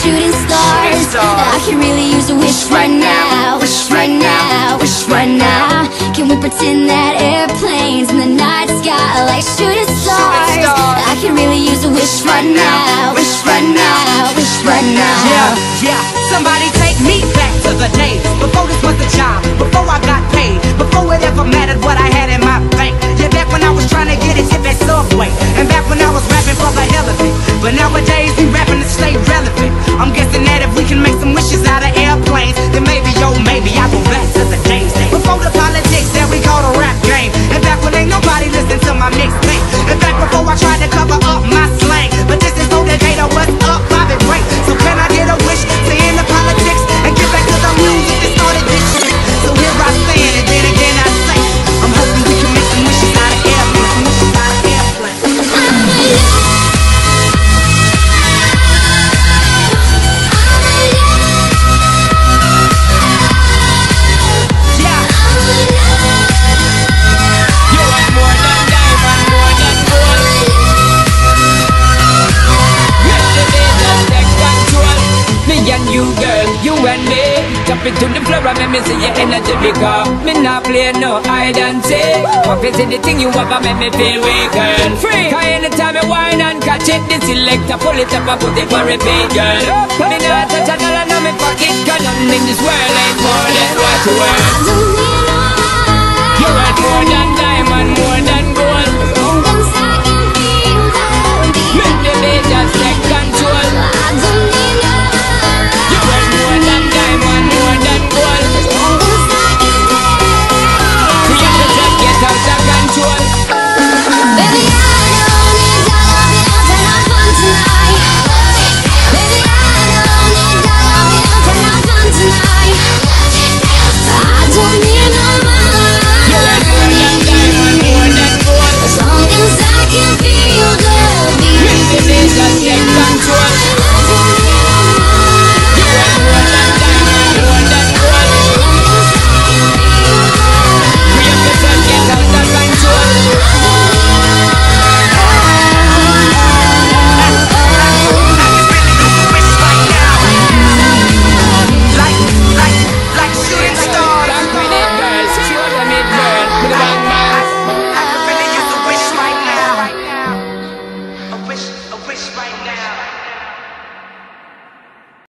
shooting stars. I can really use a wish right now. Wish right now, wish right now. Can we pretend that airplanes in the night sky like shooting stars? I can really use a wish right now. Wish right now, wish right now. Yeah, somebody take me back to the days before this was a job, before I got paid, before it ever mattered what I had in my bank. Yeah, back when I was trying to get it hit that Subway, and back when I was rapping for the hell of it. But nowadays we rapping to stay relevant. I'm guessing that if we can make some wishes out of airplanes, then maybe, oh maybe I'll go back to the days before the politics that we call the rap game, and back when ain't nobody listened to my mixtape, and back before I tried to cover up my slang. But this is no Decatur, what's up, Bobby Ray? So can I get a wish to end the politics and get back to the music that started this shit? So here I stand, and then again I say, I'm hoping we can make some wishes out of airplanes, wishes out of airplanes. Jump into the floor and make me see your energy because me not play no hide and seek. What is anything you ever make me feel weak, girl? Free! Cause anytime you whine and catch it, the selector pull it up and put it for repeat, girl. Me not touch a dollar in my pocket, cause nothing in this world ain't more than what you worth. You worth more than diamond, more than gold. Make the beat just take control. You worth more than diamond, more than gold. We have to just get out of control. Baby, I don't need dollar bills and I'm fun tonight. Baby, I don't need dollar bills and I'm fun tonight. I don't need no money. You worth more than diamond, more than gold. As long as I can feel the beat. Make the beat just take control. I don't need no money. You worth more than diamond, more than gold. We have to just get out of control. Like shooting stars. Back with it, girl. Show them it, girl. With the bang bang. I can really use a wish right now. A wish right now.